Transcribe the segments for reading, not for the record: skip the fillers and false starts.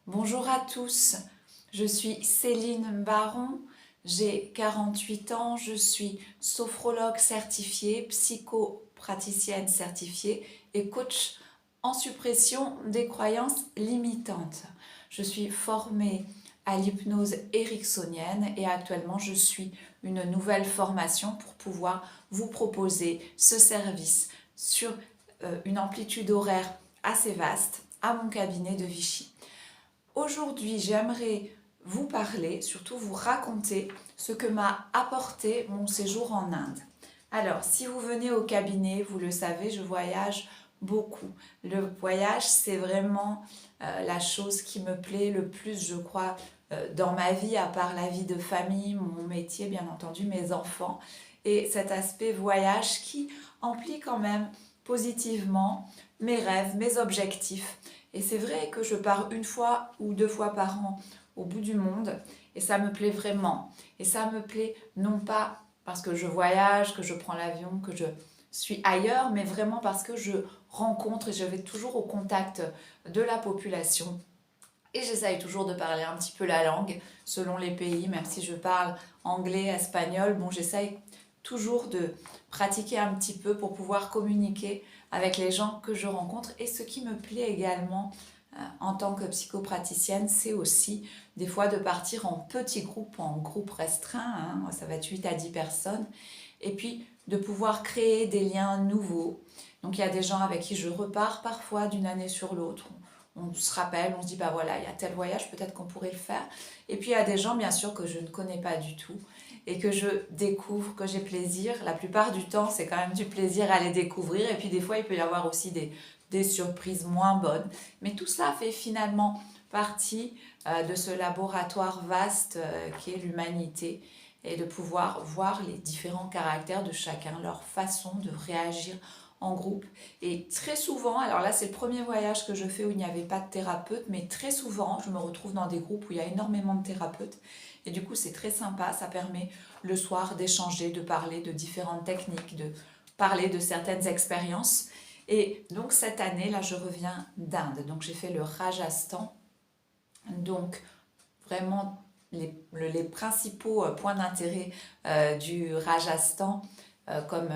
Bonjour à tous, je suis Céline Baron, j'ai 48 ans, je suis sophrologue certifiée, psychopraticienne certifiée et coach en suppression des croyances limitantes. Je suis formée à l'hypnose ericksonienne et actuellement je suis une nouvelle formation pour pouvoir vous proposer ce service sur une amplitude horaire assez vaste à mon cabinet de Vichy. Aujourd'hui, j'aimerais vous parler, surtout vous raconter ce que m'a apporté mon séjour en Inde. Alors, si vous venez au cabinet, vous le savez, je voyage beaucoup. Le voyage, c'est vraiment la chose qui me plaît le plus, je crois, dans ma vie, à part la vie de famille, mon métier, bien entendu, mes enfants. Et cet aspect voyage qui emplit quand même positivement mes rêves, mes objectifs. Et c'est vrai que je pars une fois ou deux fois par an au bout du monde et ça me plaît vraiment. Et ça me plaît non pas parce que je voyage, que je prends l'avion, que je suis ailleurs, mais vraiment parce que je rencontre et je vais toujours au contact de la population. Et j'essaye toujours de parler un petit peu la langue selon les pays, même si je parle anglais, espagnol. Bon, j'essaye toujours de pratiquer un petit peu pour pouvoir communiquer avec les gens que je rencontre. Et ce qui me plaît également en tant que psychopraticienne, c'est aussi des fois de partir en petits groupes, en groupes restreints, hein, ça va être 8 à 10 personnes, et puis de pouvoir créer des liens nouveaux. Donc il y a des gens avec qui je repars parfois d'une année sur l'autre. On se rappelle, on se dit, bah voilà, il y a tel voyage, peut-être qu'on pourrait le faire. Et puis il y a des gens, bien sûr, que je ne connais pas du tout et que je découvre, que j'ai plaisir. La plupart du temps, c'est quand même du plaisir à les découvrir. Et puis des fois, il peut y avoir aussi des surprises moins bonnes. Mais tout ça fait finalement partie de ce laboratoire vaste qui est l'humanité et de pouvoir voir les différents caractères de chacun, leur façon de réagir en groupe. Et très souvent, alors là c'est le premier voyage que je fais où il n'y avait pas de thérapeute, mais très souvent je me retrouve dans des groupes où il y a énormément de thérapeutes. Et du coup c'est très sympa, ça permet le soir d'échanger, de parler de différentes techniques, de parler de certaines expériences. Et donc cette année, là je reviens d'Inde, donc j'ai fait le Rajasthan. Donc vraiment les principaux points d'intérêt du Rajasthan, comme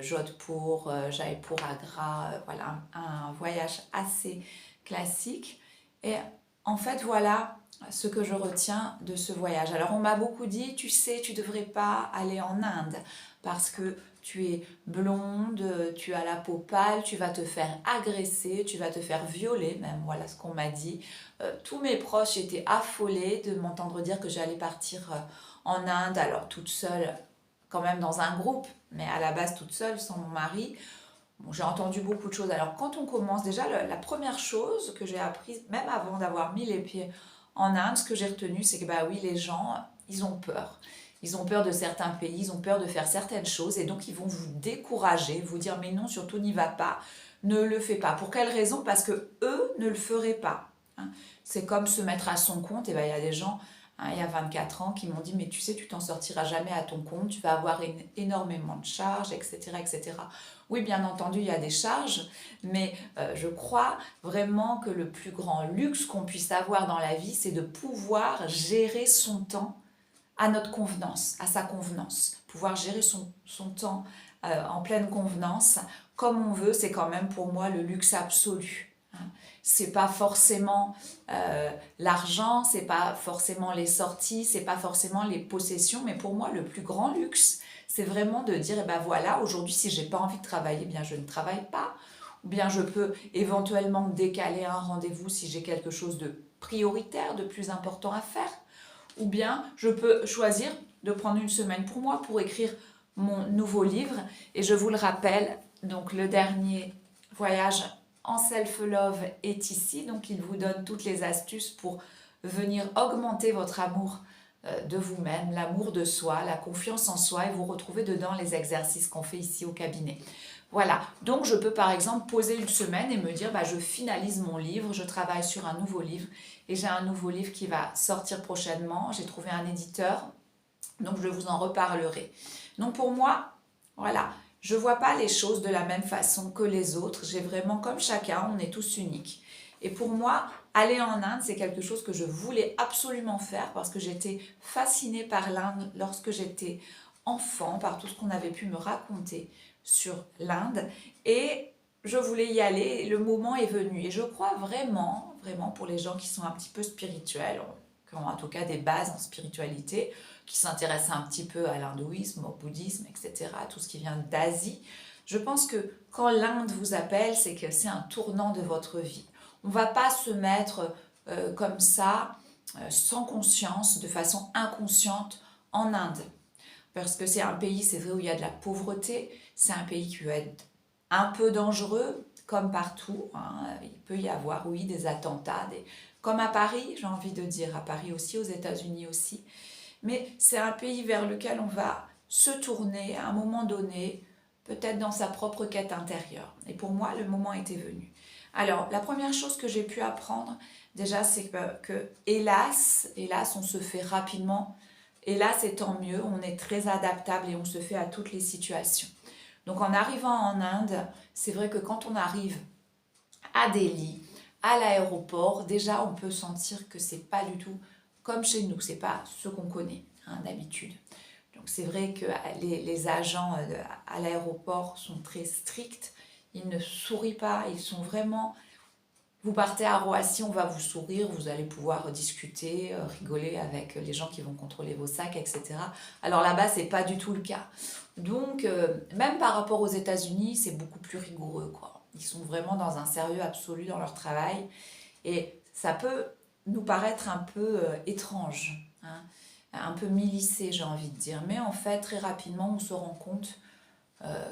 Jodhpur, Jaipur, Agra, voilà, un voyage assez classique. Et en fait, voilà ce que je retiens de ce voyage. Alors, on m'a beaucoup dit, tu sais, tu ne devrais pas aller en Inde parce que tu es blonde, tu as la peau pâle, tu vas te faire agresser, tu vas te faire violer, même, voilà ce qu'on m'a dit. Tous mes proches étaient affolés de m'entendre dire que j'allais partir en Inde, alors toute seule, quand même dans un groupe, mais à la base toute seule, sans mon mari. Bon, j'ai entendu beaucoup de choses. Alors quand on commence, déjà la première chose que j'ai apprise, même avant d'avoir mis les pieds en Inde, ce que j'ai retenu, c'est que bah oui, les gens, ils ont peur. Ils ont peur de certains pays, ils ont peur de faire certaines choses et donc ils vont vous décourager, vous dire mais non, surtout n'y va pas, ne le fais pas. Pour quelle raison? Parce que eux ne le feraient pas. Hein. C'est comme se mettre à son compte. Et ben il y a des gens, hein, il y a 24 ans qui m'ont dit mais tu sais, tu t'en sortiras jamais à ton compte, tu vas avoir énormément de charges, etc., etc. Oui, bien entendu, il y a des charges, mais je crois vraiment que le plus grand luxe qu'on puisse avoir dans la vie, c'est de pouvoir gérer son temps à notre convenance, à sa convenance. Pouvoir gérer son temps en pleine convenance, comme on veut, c'est quand même pour moi le luxe absolu. Hein. C'est pas forcément l'argent, c'est pas forcément les sorties, c'est pas forcément les possessions, mais pour moi le plus grand luxe, c'est vraiment de dire, eh ben voilà, aujourd'hui si j'ai pas envie de travailler, eh bien je ne travaille pas, ou bien je peux éventuellement décaler un rendez-vous si j'ai quelque chose de prioritaire, de plus important à faire, ou bien je peux choisir de prendre une semaine pour moi pour écrire mon nouveau livre. Et je vous le rappelle, donc le dernier voyage en self-love est ici, donc il vous donne toutes les astuces pour venir augmenter votre amour de vous-même, l'amour de soi, la confiance en soi, et vous retrouvez dedans les exercices qu'on fait ici au cabinet. Voilà, donc je peux par exemple poser une semaine et me dire, bah, je finalise mon livre, je travaille sur un nouveau livre, et j'ai un nouveau livre qui va sortir prochainement, j'ai trouvé un éditeur, donc je vous en reparlerai. Donc pour moi, voilà, je ne vois pas les choses de la même façon que les autres, j'ai vraiment, comme chacun, on est tous uniques. Et pour moi, aller en Inde, c'est quelque chose que je voulais absolument faire parce que j'étais fascinée par l'Inde lorsque j'étais enfant, par tout ce qu'on avait pu me raconter sur l'Inde. Et je voulais y aller et le moment est venu. Et je crois vraiment, vraiment pour les gens qui sont un petit peu spirituels, qui ont en tout cas des bases en spiritualité, qui s'intéressent un petit peu à l'hindouisme, au bouddhisme, etc., tout ce qui vient d'Asie. Je pense que quand l'Inde vous appelle, c'est que c'est un tournant de votre vie. On ne va pas se mettre comme ça, sans conscience, de façon inconsciente, en Inde. Parce que c'est un pays, c'est vrai, où il y a de la pauvreté, c'est un pays qui peut être un peu dangereux, comme partout, hein. Il peut y avoir, oui, des attentats, comme à Paris, j'ai envie de dire, à Paris aussi, aux États-Unis aussi. Mais c'est un pays vers lequel on va se tourner à un moment donné, peut-être dans sa propre quête intérieure. Et pour moi, le moment était venu. Alors, la première chose que j'ai pu apprendre, déjà, c'est que hélas, on se fait rapidement. Hélas, c'est tant mieux, on est très adaptable et on se fait à toutes les situations. Donc, en arrivant en Inde, c'est vrai que quand on arrive à Delhi, à l'aéroport, déjà, on peut sentir que c'est pas du tout comme chez nous, c'est pas ce qu'on connaît, hein, d'habitude. Donc c'est vrai que les agents à l'aéroport sont très stricts, ils ne sourient pas, ils sont vraiment... Vous partez à Roissy, on va vous sourire, vous allez pouvoir discuter, rigoler avec les gens qui vont contrôler vos sacs, etc. Alors là-bas, c'est pas du tout le cas. Donc, même par rapport aux États-Unis, c'est beaucoup plus rigoureux, quoi. Ils sont vraiment dans un sérieux absolu dans leur travail. Et ça peut nous paraître un peu étrange, hein, un peu milicé, j'ai envie de dire. Mais en fait, très rapidement, on se rend compte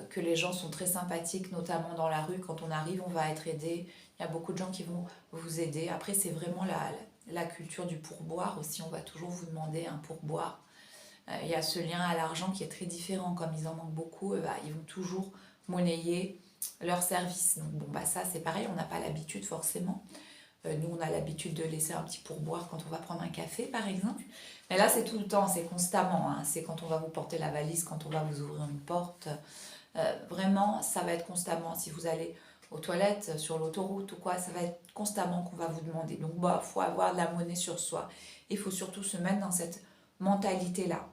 que les gens sont très sympathiques, notamment dans la rue. Quand on arrive, on va être aidé. Il y a beaucoup de gens qui vont vous aider. Après, c'est vraiment la culture du pourboire aussi. On va toujours vous demander un pourboire. Il y a ce lien à l'argent qui est très différent. Comme ils en manquent beaucoup, ils vont toujours monnayer leur service. Donc bon, ça c'est pareil, on n'a pas l'habitude forcément. Nous, on a l'habitude de laisser un petit pourboire quand on va prendre un café, par exemple. Mais là, c'est tout le temps, c'est constamment, hein. C'est quand on va vous porter la valise, quand on va vous ouvrir une porte. Vraiment, ça va être constamment. Si vous allez aux toilettes, sur l'autoroute ou quoi, ça va être constamment qu'on va vous demander. Donc, il faut avoir de la monnaie sur soi. Il faut surtout se mettre dans cette mentalité-là.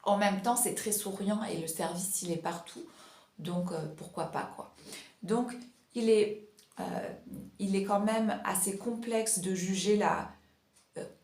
En même temps, c'est très souriant et le service, il est partout. Donc, pourquoi pas, quoi. Donc, il est quand même assez complexe de juger la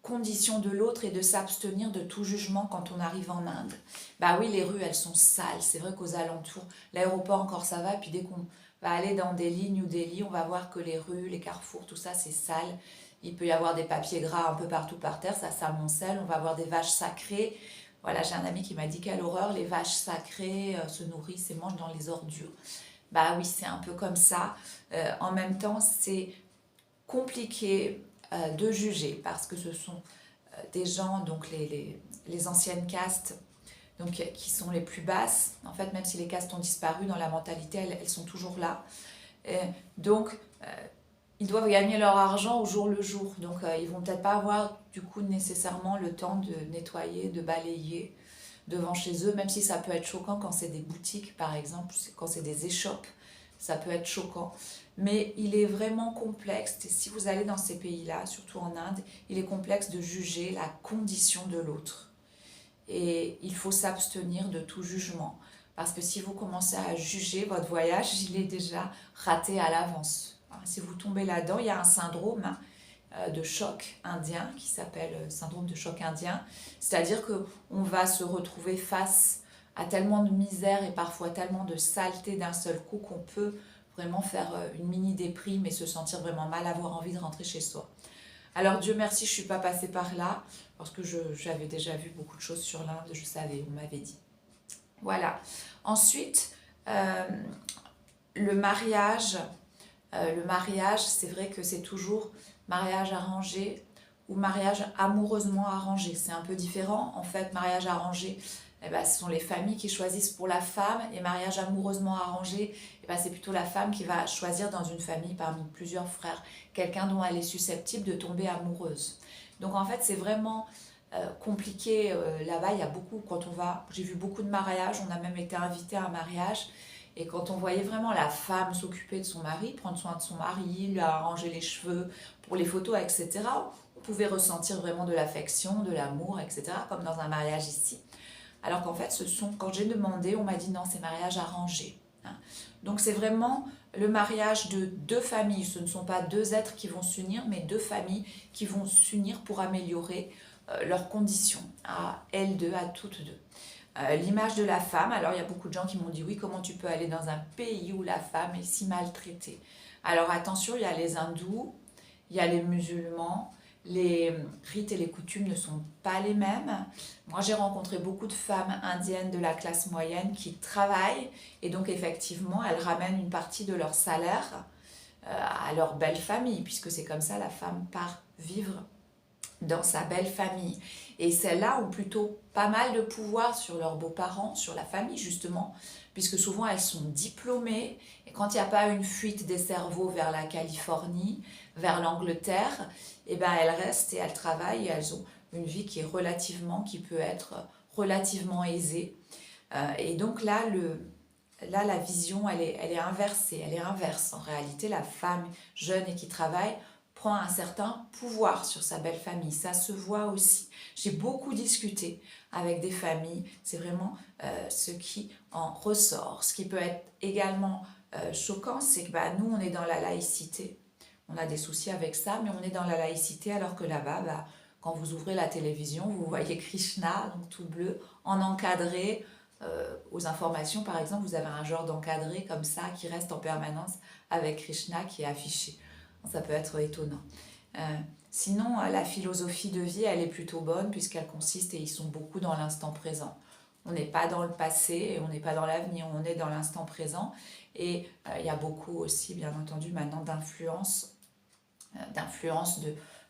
condition de l'autre et de s'abstenir de tout jugement quand on arrive en Inde. Bah oui, les rues, elles sont sales. C'est vrai qu'aux alentours, l'aéroport encore ça va, puis dès qu'on va aller dans Delhi, New Delhi, on va voir que les rues, les carrefours, tout ça, c'est sale. Il peut y avoir des papiers gras un peu partout par terre, ça s'amoncelle. On va avoir des vaches sacrées. Voilà, j'ai un ami qui m'a dit quelle horreur, les vaches sacrées se nourrissent et mangent dans les ordures. Bah oui, c'est un peu comme ça. En même temps, c'est compliqué de juger parce que ce sont des gens, donc les anciennes castes, donc, qui sont les plus basses. En fait, même si les castes ont disparu, dans la mentalité, elles sont toujours là. Donc, ils doivent gagner leur argent au jour le jour. Donc, ils vont peut-être pas avoir du coup nécessairement le temps de nettoyer, de balayer devant chez eux, même si ça peut être choquant quand c'est des boutiques, par exemple, quand c'est des échoppes, ça peut être choquant. Mais il est vraiment complexe, et si vous allez dans ces pays-là, surtout en Inde, il est complexe de juger la condition de l'autre. Et il faut s'abstenir de tout jugement. Parce que si vous commencez à juger, votre voyage, il est déjà raté à l'avance. Si vous tombez là-dedans, il y a un syndrome de choc indien qui s'appelle syndrome de choc indien. C'est-à-dire qu'on va se retrouver face à tellement de misère et parfois tellement de saleté d'un seul coup qu'on peut vraiment faire une mini déprime et se sentir vraiment mal, avoir envie de rentrer chez soi. Alors Dieu merci, je ne suis pas passée par là parce que j'avais déjà vu beaucoup de choses sur l'Inde, je savais, on m'avait dit. Voilà. Ensuite, le mariage, c'est vrai que c'est toujours mariage arrangé ou mariage amoureusement arrangé. C'est un peu différent. En fait, mariage arrangé, ce sont les familles qui choisissent pour la femme, et mariage amoureusement arrangé, c'est plutôt la femme qui va choisir dans une famille parmi plusieurs frères quelqu'un dont elle est susceptible de tomber amoureuse. Donc en fait, c'est vraiment compliqué là-bas. Il y a beaucoup, j'ai vu beaucoup de mariages, on a même été invité à un mariage. Et quand on voyait vraiment la femme s'occuper de son mari, prendre soin de son mari, lui arranger les cheveux pour les photos, etc., on pouvait ressentir vraiment de l'affection, de l'amour, etc., comme dans un mariage ici. Alors qu'en fait, quand j'ai demandé, on m'a dit non, c'est mariage arrangé. Hein. Donc c'est vraiment le mariage de deux familles. Ce ne sont pas deux êtres qui vont s'unir, mais deux familles qui vont s'unir pour améliorer leurs conditions, à elles deux, à toutes deux. L'image de la femme, alors il y a beaucoup de gens qui m'ont dit oui, comment tu peux aller dans un pays où la femme est si maltraitée? Alors attention, il y a les hindous, il y a les musulmans, les rites et les coutumes ne sont pas les mêmes. Moi, j'ai rencontré beaucoup de femmes indiennes de la classe moyenne qui travaillent et donc effectivement, elles ramènent une partie de leur salaire à leur belle famille, puisque c'est comme ça la femme part vivre dans sa belle famille. Et celles-là ont plutôt pas mal de pouvoir sur leurs beaux-parents, sur la famille justement, puisque souvent elles sont diplômées, et quand il n'y a pas une fuite des cerveaux vers la Californie, vers l'Angleterre, et ben elles restent et elles travaillent et elles ont une vie qui peut être relativement aisée. Et donc là, la vision, elle est inversée, elle est inverse. En réalité, la femme jeune et qui travaille prend un certain pouvoir sur sa belle famille. Ça se voit aussi. J'ai beaucoup discuté avec des familles. C'est vraiment ce qui en ressort. Ce qui peut être également choquant, c'est que nous, on est dans la laïcité. On a des soucis avec ça, mais on est dans la laïcité, alors que là-bas, quand vous ouvrez la télévision, vous voyez Krishna, donc tout bleu, en encadré. Aux informations, par exemple, vous avez un genre d'encadré comme ça qui reste en permanence avec Krishna qui est affiché. Ça peut être étonnant. Sinon, la philosophie de vie, elle est plutôt bonne puisqu'elle consiste, et ils sont beaucoup dans l'instant présent. On n'est pas dans le passé et on n'est pas dans l'avenir, on est dans l'instant présent. Et il y a beaucoup aussi, bien entendu, maintenant d'influence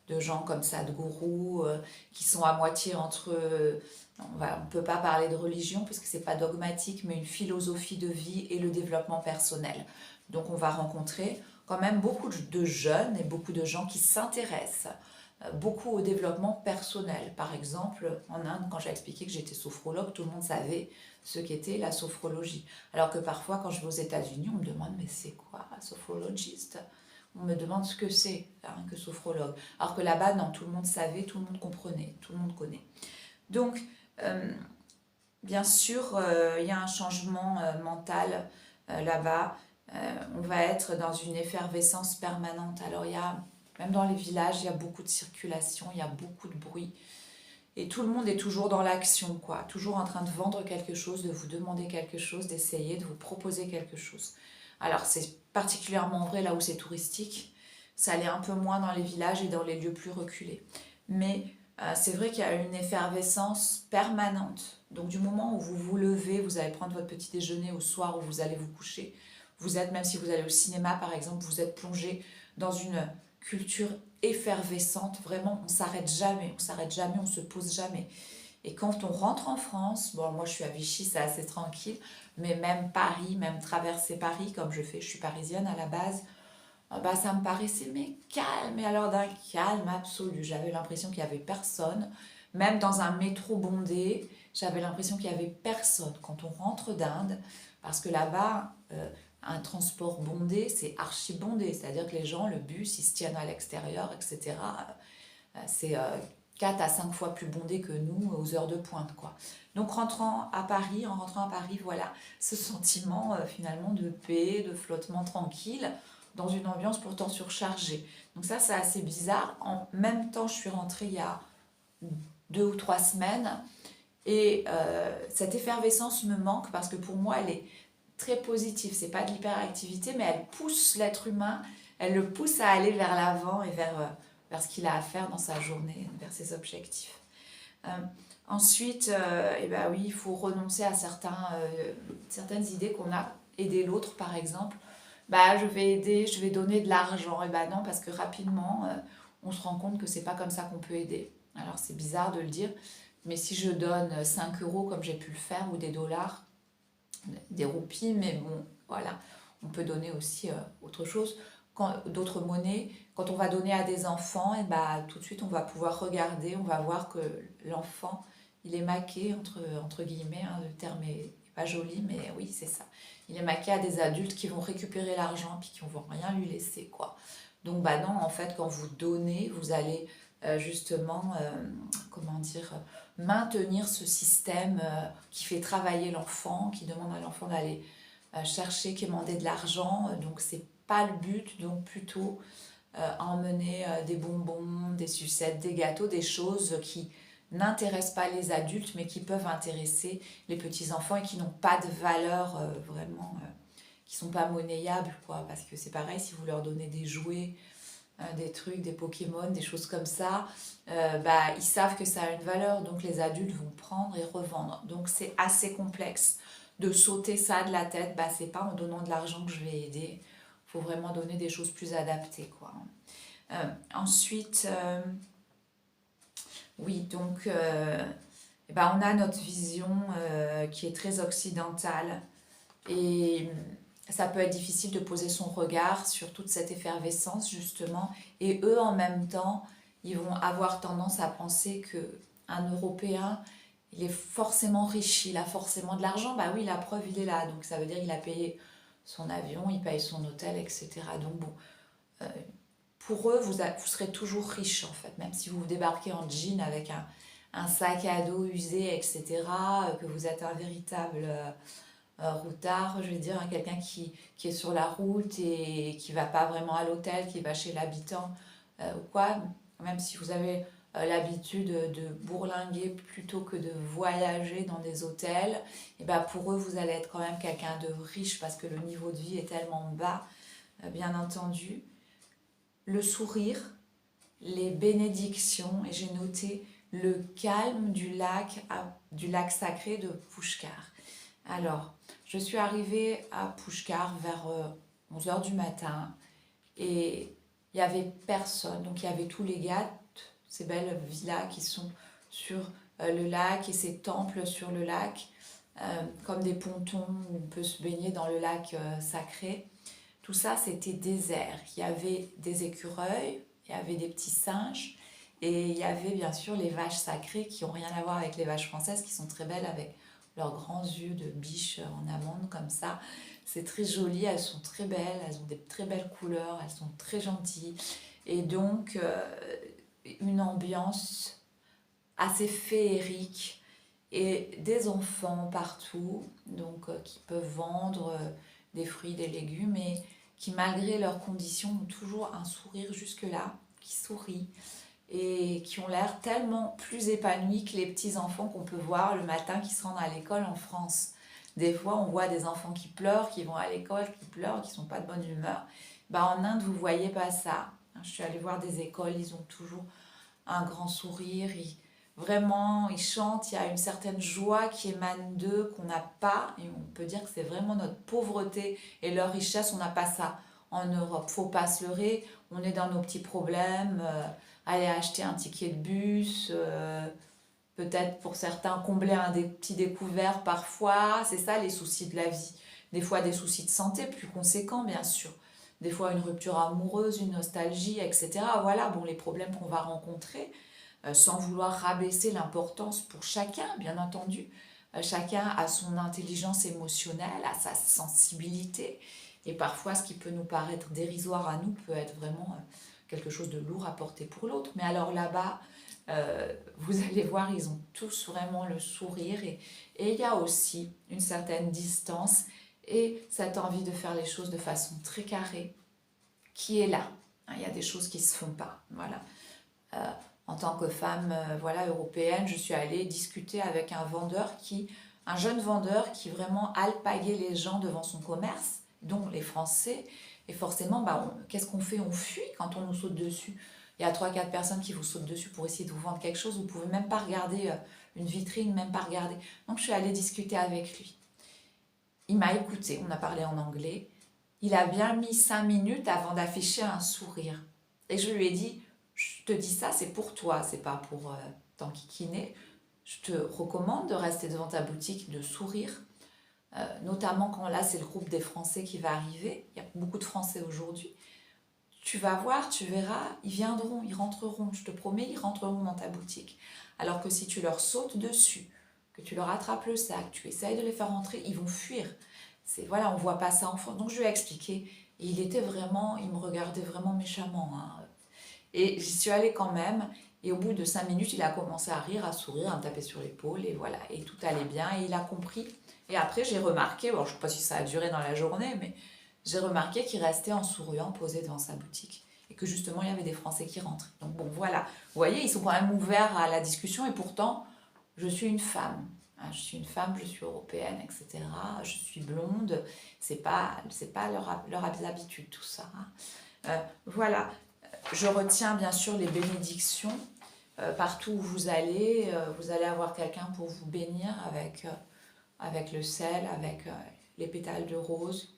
de gens comme Sadhguru qui sont à moitié entre... on ne peut pas parler de religion parce que ce n'est pas dogmatique, mais une philosophie de vie et le développement personnel. Donc on va rencontrer quand même beaucoup de jeunes et beaucoup de gens qui s'intéressent beaucoup au développement personnel. Par exemple, en Inde, quand j'ai expliqué que j'étais sophrologue, tout le monde savait ce qu'était la sophrologie. Alors que parfois, quand je vais aux États-Unis, on me demande « mais c'est quoi un sophrologiste ?» On me demande ce que c'est que sophrologue. Alors que là-bas, non, tout le monde savait, tout le monde comprenait, tout le monde connaît. Donc, bien sûr, il y a un changement mental là-bas. On va être dans une effervescence permanente. Alors, même dans les villages, il y a beaucoup de circulation, il y a beaucoup de bruit. Et tout le monde est toujours dans l'action, quoi. Toujours en train de vendre quelque chose, de vous demander quelque chose, d'essayer, de vous proposer quelque chose. Alors, c'est particulièrement vrai là où c'est touristique. Ça l'est un peu moins dans les villages et dans les lieux plus reculés. Mais c'est vrai qu'il y a une effervescence permanente. Donc, du moment où vous vous levez, vous allez prendre votre petit déjeuner au soir où vous allez vous coucher, vous êtes, même si vous allez au cinéma par exemple, vous êtes plongé dans une culture effervescente. Vraiment, on ne s'arrête jamais, on ne se pose jamais. Et quand on rentre en France, bon, moi je suis à Vichy, c'est assez tranquille, mais même Paris, même traverser Paris, comme je suis parisienne à la base, ça me paraissait mais calme, mais alors d'un calme absolu. J'avais l'impression qu'il n'y avait personne. Même dans un métro bondé, j'avais l'impression qu'il n'y avait personne. Quand on rentre d'Inde, parce que là-bas, un transport bondé, c'est archi bondé. C'est-à-dire que les gens, le bus, ils se tiennent à l'extérieur, etc. C'est 4 à 5 fois plus bondé que nous aux heures de pointe, quoi. Donc en rentrant à Paris, voilà, ce sentiment finalement de paix, de flottement tranquille, dans une ambiance pourtant surchargée. Donc ça, c'est assez bizarre. En même temps, je suis rentrée il y a 2 ou 3 semaines, et cette effervescence me manque parce que pour moi, elle est très positive. C'est pas de l'hyperactivité, mais elle pousse l'être humain, elle le pousse à aller vers l'avant et vers ce qu'il a à faire dans sa journée, vers ses objectifs. Ensuite, oui, il faut renoncer à certaines idées qu'on a. Aider l'autre, par exemple. Je vais aider, je vais donner de l'argent. Et non, parce que rapidement, on se rend compte que c'est pas comme ça qu'on peut aider. Alors, c'est bizarre de le dire, mais si je donne 5 euros comme j'ai pu le faire, ou des dollars, des roupies, mais bon, voilà, on peut donner aussi autre chose. D'autres monnaies, quand on va donner à des enfants, tout de suite on va pouvoir regarder, on va voir que l'enfant, il est maqué, entre guillemets, le terme est pas joli, mais oui, c'est ça. Il est maquillé à des adultes qui vont récupérer l'argent puis qui ne vont rien lui laisser, quoi. Donc, bah non, en fait, quand vous donnez, vous allez justement, comment dire, maintenir ce système qui fait travailler l'enfant, qui demande à l'enfant d'aller chercher, quémander de l'argent. Donc, c'est pas le but, donc plutôt emmener des bonbons, des sucettes, des gâteaux, des choses qui n'intéressent pas les adultes, mais qui peuvent intéresser les petits-enfants et qui n'ont pas de valeur vraiment, qui sont pas monnayables, quoi. Parce que c'est pareil, si vous leur donnez des jouets, des trucs, des Pokémon, des choses comme ça, bah, ils savent que ça a une valeur, donc les adultes vont prendre et revendre. Donc c'est assez complexe de sauter ça de la tête, bah, c'est pas en donnant de l'argent que je vais aider, il faut vraiment donner des choses plus adaptées, quoi. Ensuite, oui, donc eh ben, on a notre vision qui est très occidentale et ça peut être difficile de poser son regard sur toute cette effervescence justement et eux en même temps ils vont avoir tendance à penser que un Européen il est forcément riche, il a forcément de l'argent, bah oui la preuve il est là, donc ça veut dire qu'il a payé son avion, il paye son hôtel, etc. Donc bon, euh, pour eux, vous serez toujours riche en fait, même si vous débarquez en jean avec un sac à dos usé, etc., que vous êtes un véritable routard, je veux dire, hein, quelqu'un qui est sur la route et qui va pas vraiment à l'hôtel, qui va chez l'habitant ou quoi, même si vous avez l'habitude de bourlinguer plutôt que de voyager dans des hôtels, et ben pour eux, vous allez être quand même quelqu'un de riche parce que le niveau de vie est tellement bas, bien entendu. Le sourire, les bénédictions, et j'ai noté le calme du lac sacré de Pushkar. Alors, je suis arrivée à Pushkar vers 11 h du matin et il n'y avait personne. Donc, il y avait tous les Ghats, ces belles villas qui sont sur le lac et ces temples sur le lac, comme des pontons où on peut se baigner dans le lac sacré. Tout ça, c'était désert. Il y avait des écureuils, il y avait des petits singes et il y avait bien sûr les vaches sacrées qui n'ont rien à voir avec les vaches françaises, qui sont très belles avec leurs grands yeux de biche en amande comme ça. C'est très joli, elles sont très belles, elles ont des très belles couleurs, elles sont très gentilles. Et donc, une ambiance assez féerique et des enfants partout, donc qui peuvent vendre des fruits, des légumes et qui malgré leurs conditions ont toujours un sourire jusque-là, qui sourit et qui ont l'air tellement plus épanouis que les petits enfants qu'on peut voir le matin qui se rendent à l'école en France. Des fois, on voit des enfants qui pleurent, qui vont à l'école, qui pleurent, qui sont pas de bonne humeur. Bah, en Inde, vous voyez pas ça. Je suis allée voir des écoles, ils ont toujours un grand sourire, vraiment, ils chantent, il y a une certaine joie qui émane d'eux qu'on n'a pas, et on peut dire que c'est vraiment notre pauvreté et leur richesse, on n'a pas ça en Europe. Faut pas se leurrer, on est dans nos petits problèmes, aller acheter un ticket de bus, peut-être pour certains combler un des petits découverts parfois, c'est ça les soucis de la vie. Des fois des soucis de santé plus conséquents bien sûr, des fois une rupture amoureuse, une nostalgie, etc. Voilà, bon, les problèmes qu'on va rencontrer, sans vouloir rabaisser l'importance pour chacun, bien entendu. Chacun a son intelligence émotionnelle, a sa sensibilité, et parfois ce qui peut nous paraître dérisoire à nous peut être vraiment quelque chose de lourd à porter pour l'autre. Mais alors là-bas, vous allez voir, ils ont tous vraiment le sourire, et il y a aussi une certaine distance et cette envie de faire les choses de façon très carrée qui est là. Il y a des choses qui ne se font pas. Voilà. En tant que femme voilà, européenne, je suis allée discuter avec un jeune vendeur qui vraiment alpaguait les gens devant son commerce, dont les Français. Et forcément, bah, qu'est-ce qu'on fait? On fuit quand on nous saute dessus. Il y a 3 4 personnes qui vous sautent dessus pour essayer de vous vendre quelque chose. Vous ne pouvez même pas regarder une vitrine, même pas regarder. Donc je suis allée discuter avec lui. Il m'a écouté, on a parlé en anglais. Il a bien mis 5 minutes avant d'afficher un sourire. Et je lui ai dit, je te dis ça, c'est pour toi, c'est pas pour t'enquiquiner. Je te recommande de rester devant ta boutique, de sourire. Notamment quand là, c'est le groupe des Français qui va arriver. Il y a beaucoup de Français aujourd'hui. Tu vas voir, tu verras, ils viendront, ils rentreront. Je te promets, ils rentreront dans ta boutique. Alors que si tu leur sautes dessus, que tu leur attrapes le sac, tu essayes de les faire rentrer, ils vont fuir. Voilà, on voit pas ça en France. Donc je lui ai expliqué. Et il me regardait vraiment méchamment, hein. Et j'y suis allée quand même. Et au bout de 5 minutes, il a commencé à rire, à sourire, à me taper sur l'épaule. Et voilà, et tout allait bien. Et il a compris. Et après, j'ai remarqué, bon, je ne sais pas si ça a duré dans la journée, mais j'ai remarqué qu'il restait en souriant, posé devant sa boutique. Et que justement, il y avait des Français qui rentraient. Donc bon, voilà. Vous voyez, ils sont quand même ouverts à la discussion. Et pourtant, je suis une femme. Hein, je suis une femme, je suis européenne, etc. Je suis blonde. C'est pas leur habitude, tout ça, hein. Voilà. Je retiens bien sûr les bénédictions. Partout où vous allez avoir quelqu'un pour vous bénir avec le sel, avec les pétales de rose,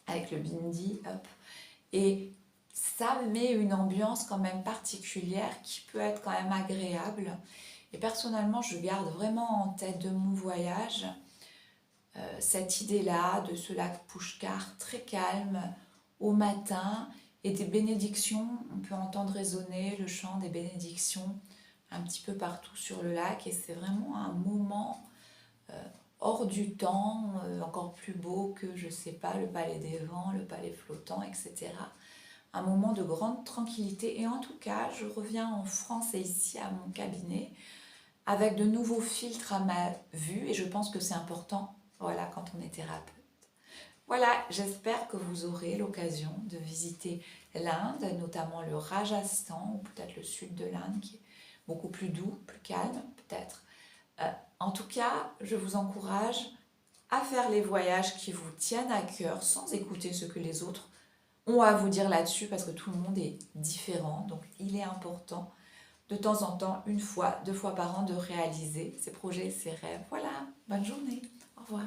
avec le bindi. Hop. Et ça met une ambiance quand même particulière qui peut être quand même agréable. Et personnellement, je garde vraiment en tête de mon voyage cette idée-là de ce lac Pushkar très calme au matin et des bénédictions. On peut entendre résonner le chant des bénédictions un petit peu partout sur le lac et c'est vraiment un moment hors du temps, encore plus beau que, je sais pas, le palais des vents, le palais flottant, etc. Un moment de grande tranquillité et en tout cas, je reviens en France et ici à mon cabinet avec de nouveaux filtres à ma vue et je pense que c'est important, voilà, quand on est thérapeute. Voilà, j'espère que vous aurez l'occasion de visiter l'Inde, notamment le Rajasthan ou peut-être le sud de l'Inde qui est beaucoup plus doux, plus calme peut-être. En tout cas, je vous encourage à faire les voyages qui vous tiennent à cœur sans écouter ce que les autres ont à vous dire là-dessus parce que tout le monde est différent. Donc il est important de temps en temps, 1 fois, 2 fois par an, de réaliser ses projets, ses rêves. Voilà, bonne journée, au revoir.